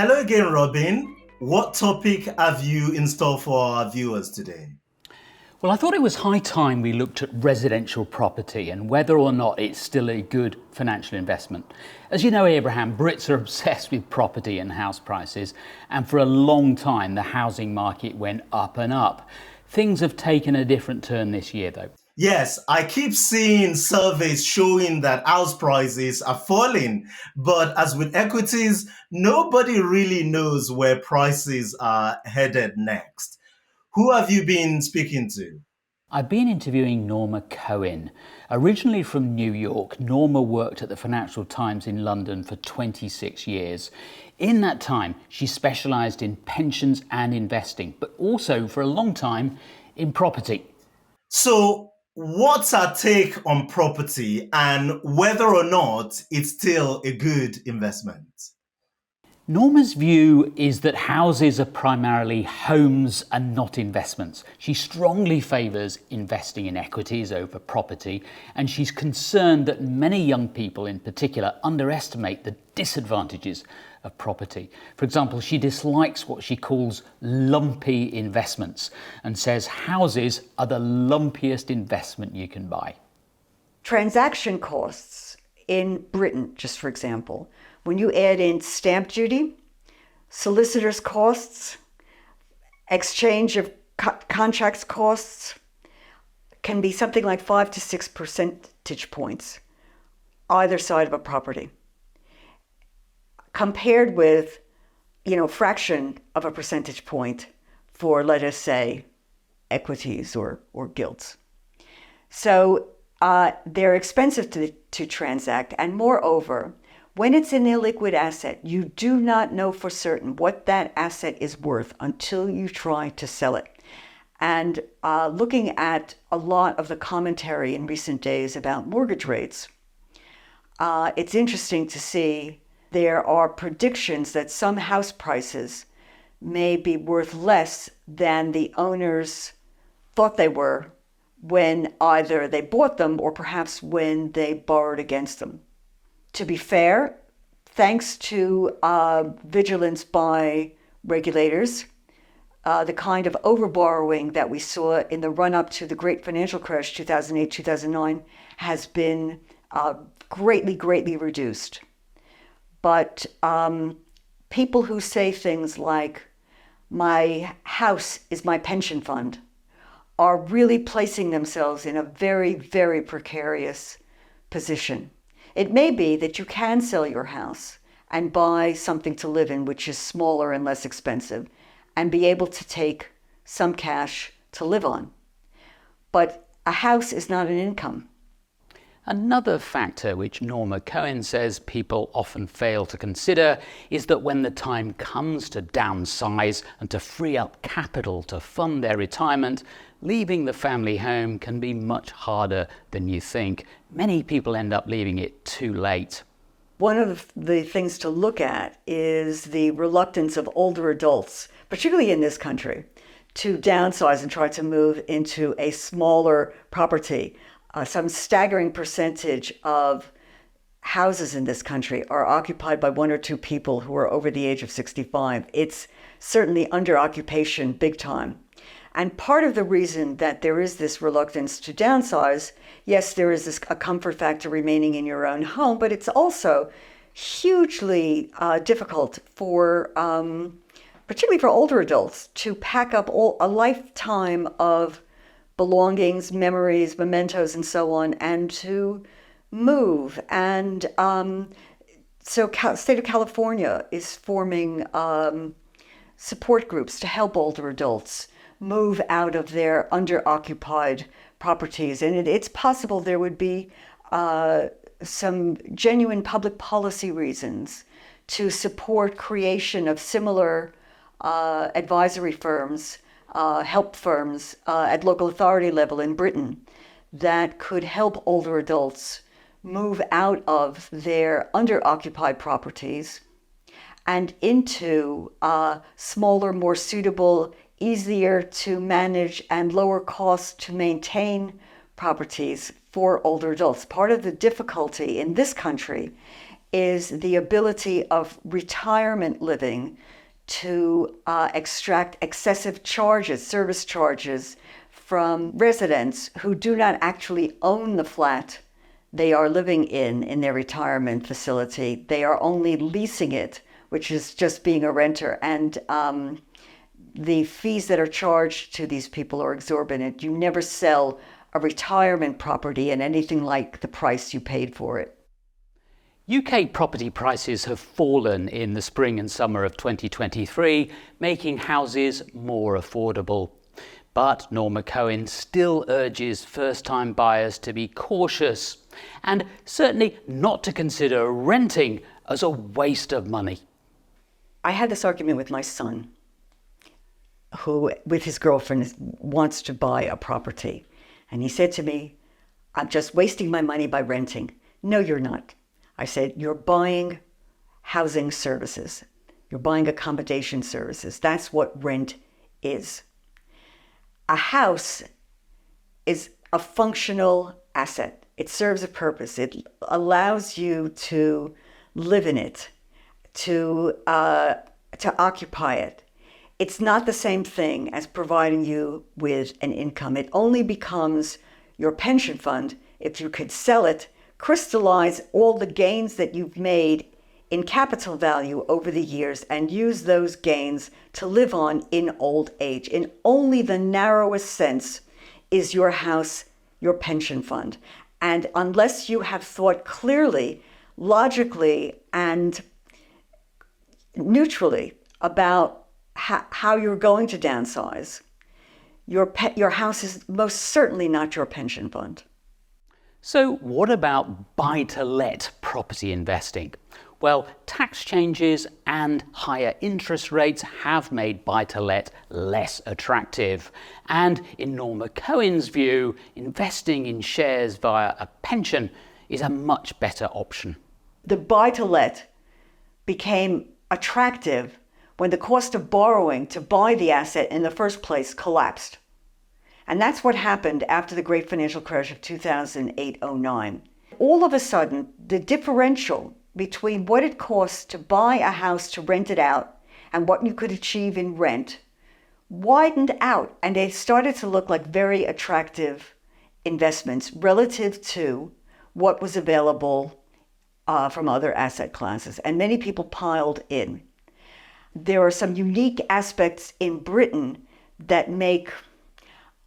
Hello again, Robin. What topic have you in store for our viewers today? Well, I thought it was high time we looked at residential property and whether or not it's still a good financial investment. As you know, Abraham, Brits are obsessed with property and house prices, and for a long time the housing market went up and up. Things have taken a different turn this year, though. Yes, I keep seeing surveys showing that house prices are falling, but as with equities, nobody really knows where prices are headed next. Who have you been speaking to? I've been interviewing Norma Cohen. Originally from New York, Norma worked at the Financial Times in London for 26 years. In that time, she specialised in pensions and investing, but also for a long time in property. So, what's our take on property and whether or not it's still a good investment? Norma's view is that houses are primarily homes and not investments. She strongly favours investing in equities over property, and she's concerned that many young people in particular underestimate the disadvantages of property. For example, she dislikes what she calls lumpy investments and says houses are the lumpiest investment you can buy. Transaction costs in Britain, just for example, when you add in stamp duty, solicitor's costs, exchange of contracts costs, can be something like 5 to 6 percentage points either side of a property, compared with, fraction of a percentage point for, let us say, equities or gilts. So they're expensive to transact, and moreover, when it's an illiquid asset, you do not know for certain what that asset is worth until you try to sell it. And looking at a lot of the commentary in recent days about mortgage rates, it's interesting to see there are predictions that some house prices may be worth less than the owners thought they were when either they bought them or perhaps when they borrowed against them. To be fair, thanks to vigilance by regulators, the kind of overborrowing that we saw in the run-up to the great financial crash 2008-2009 has been greatly reduced. But people who say things like, my house is my pension fund, are really placing themselves in a very precarious position. It may be that you can sell your house and buy something to live in, which is smaller and less expensive, and be able to take some cash to live on. But a house is not an income. Another factor which Norma Cohen says people often fail to consider is that when the time comes to downsize and to free up capital to fund their retirement, leaving the family home can be much harder than you think. Many people end up leaving it too late. One of the things to look at is the reluctance of older adults, particularly in this country, to downsize and try to move into a smaller property. Some staggering percentage of houses in this country are occupied by one or two people who are over the age of 65. It's certainly under occupation big time. And part of the reason that there is this reluctance to downsize, yes, there is a comfort factor remaining in your own home, but it's also hugely difficult for, particularly for older adults, to pack up a lifetime of belongings, memories, mementos, and so on, and to move. And so state of California is forming support groups to help older adults move out of their under-occupied properties. And it's possible there would be some genuine public policy reasons to support creation of similar advisory firms, help firms at local authority level in Britain that could help older adults move out of their under-occupied properties and into smaller, more suitable, easier to manage and lower cost to maintain properties for older adults. Part of the difficulty in this country is the ability of retirement living to extract excessive charges, service charges, from residents who do not actually own the flat they are living in their retirement facility. They are only leasing it, which is just being a renter. And the fees that are charged to these people are exorbitant. You never sell a retirement property at anything like the price you paid for it. UK property prices have fallen in the spring and summer of 2023, making houses more affordable. But Norma Cohen still urges first-time buyers to be cautious and certainly not to consider renting as a waste of money. I had this argument with my son, who, with his girlfriend, wants to buy a property. And he said to me, "I'm just wasting my money by renting." "No, you're not." I said, "You're buying housing services. You're buying accommodation services. That's what rent is. A house is a functional asset. It serves a purpose. It allows you to live in it, to occupy it. It's not the same thing as providing you with an income. It only becomes your pension fund if you could sell it, crystallize all the gains that you've made in capital value over the years, and use those gains to live on in old age. In only the narrowest sense is your house your pension fund. And unless you have thought clearly, logically, and neutrally about how you're going to downsize, your house is most certainly not your pension fund." So what about buy-to-let property investing? Well, tax changes and higher interest rates have made buy-to-let less attractive. And in Norma Cohen's view, investing in shares via a pension is a much better option. The buy-to-let became attractive when the cost of borrowing to buy the asset in the first place collapsed. And that's what happened after the great financial crash of 2008-09. All of a sudden, the differential between what it costs to buy a house to rent it out and what you could achieve in rent widened out, and they started to look like very attractive investments relative to what was available from other asset classes. And many people piled in. There are some unique aspects in Britain that make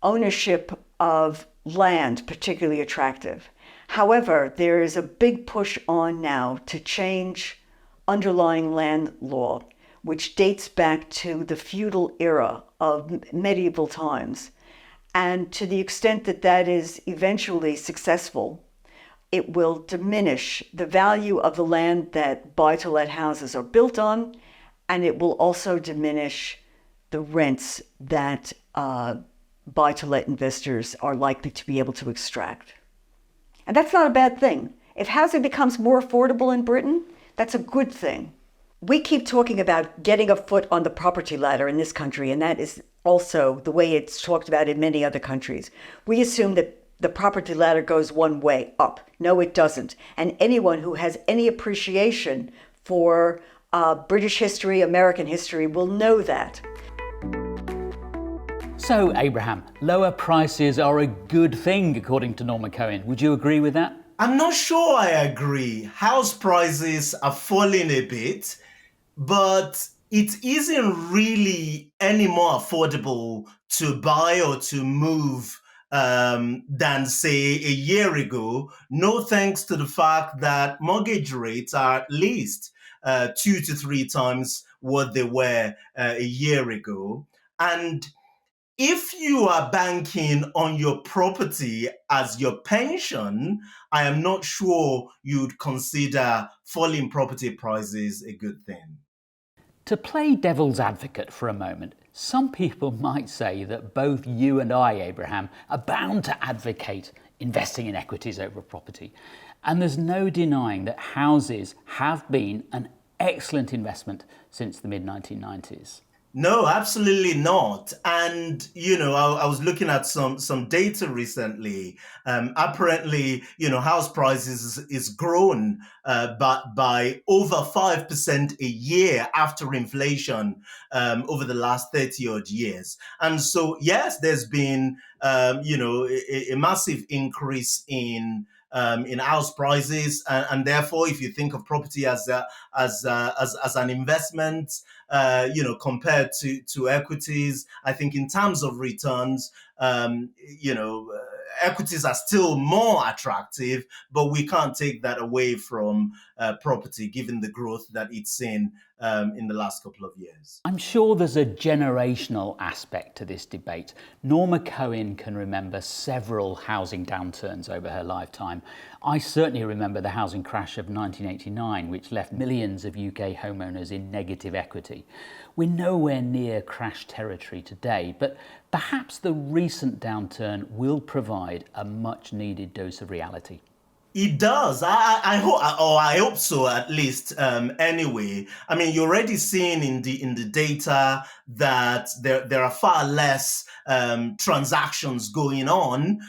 ownership of land particularly attractive. However, there is a big push on now to change underlying land law, which dates back to the feudal era of medieval times. And to the extent that that is eventually successful, it will diminish the value of the land that buy-to-let houses are built on, and it will also diminish the rents that buy-to-let investors are likely to be able to extract. And that's not a bad thing. If housing becomes more affordable in Britain, that's a good thing. We keep talking about getting a foot on the property ladder in this country, and that is also the way it's talked about in many other countries. We assume that the property ladder goes one way, up. No, it doesn't. And anyone who has any appreciation for British history, American history, will know that. So, Abraham, lower prices are a good thing, according to Norma Cohen. Would you agree with that? I'm not sure I agree. House prices are falling a bit, but it isn't really any more affordable to buy or to move than, say, a year ago. No thanks to the fact that mortgage rates are at least 2 to 3 times what they were a year ago. And if you are banking on your property as your pension, I am not sure you'd consider falling property prices a good thing. To play devil's advocate for a moment, some people might say that both you and I, Abraham, are bound to advocate investing in equities over property. And there's no denying that houses have been an excellent investment since the mid-1990s. No, absolutely not. And I was looking at some data recently. Apparently, house prices is grown, but by over 5% a year after inflation, over the last 30 odd years. And so, yes, there's been a massive increase in house prices, and therefore, if you think of property as an investment, compared to equities, I think in terms of returns, equities are still more attractive, but we can't take that away from property, given the growth that it's seen in the last couple of years. I'm sure there's a generational aspect to this debate. Norma Cohen can remember several housing downturns over her lifetime. I certainly remember the housing crash of 1989, which left millions of UK homeowners in negative equity. We're nowhere near crash territory today, but perhaps the recent downturn will provide a much needed dose of reality. It does. I hope, or I hope so, at least. Anyway, I mean, you're already seeing in the data that there are far less transactions going on.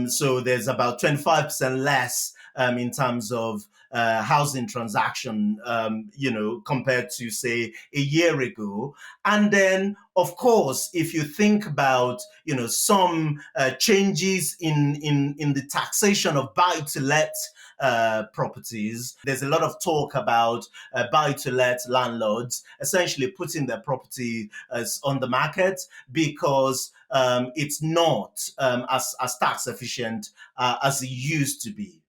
So there's about 25% less in terms of housing transaction, compared to say a year ago. And then, of course, if you think about some changes in the taxation of buy-to-let properties, there's a lot of talk about buy-to-let landlords essentially putting their property on the market because it's not as tax efficient as it used to be.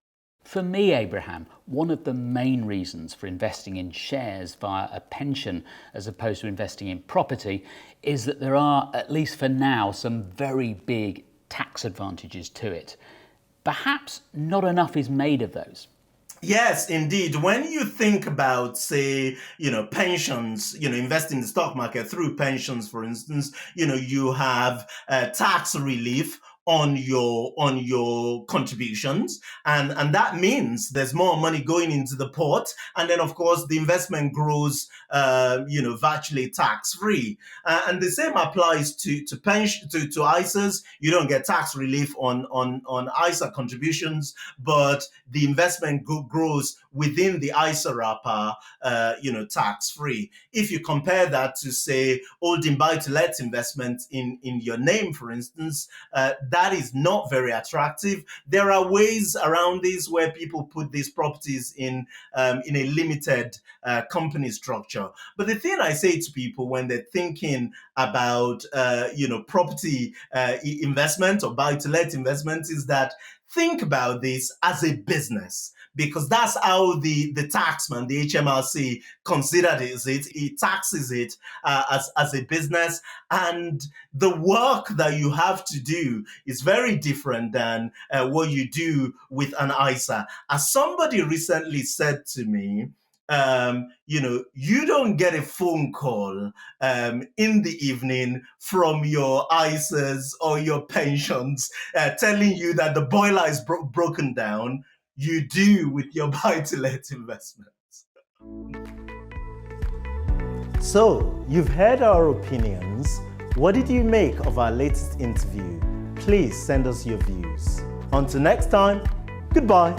For me, Abraham, one of the main reasons for investing in shares via a pension as opposed to investing in property is that there are, at least for now, some very big tax advantages to it. Perhaps not enough is made of those. Yes, indeed. When you think about, say, pensions, invest in the stock market through pensions, for instance, you have tax relief on your contributions, and that means there's more money going into the pot, and then of course the investment grows virtually tax free, and the same applies to pension to ISAs. You don't get tax relief on ISA contributions, but the investment grows within the ISA wrapper, tax free. If you compare that to, say, holding buy-to-let investment in your name, for instance, that is not very attractive. There are ways around this where people put these properties in a limited company structure. But the thing I say to people when they're thinking about property investment or buy-to-let investment is that think about this as a business, because that's how the taxman, the HMRC, considers it. It taxes it as a business, and the work that you have to do is very different than what you do with an ISA. As somebody recently said to me, you don't get a phone call in the evening from your ISAs or your pensions telling you that the boiler is broken down. You do with your buy-to-let investments. So, you've heard our opinions. What did you make of our latest interview? Please send us your views. Until next time, goodbye.